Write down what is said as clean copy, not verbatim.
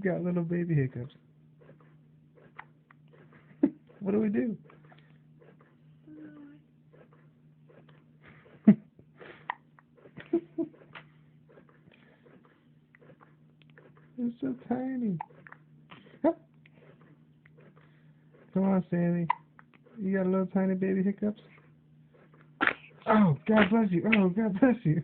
got little baby hiccups. What do we do? It's so tiny. Come on, Sammy. You got little tiny baby hiccups? Oh, God bless you. Oh, God bless you.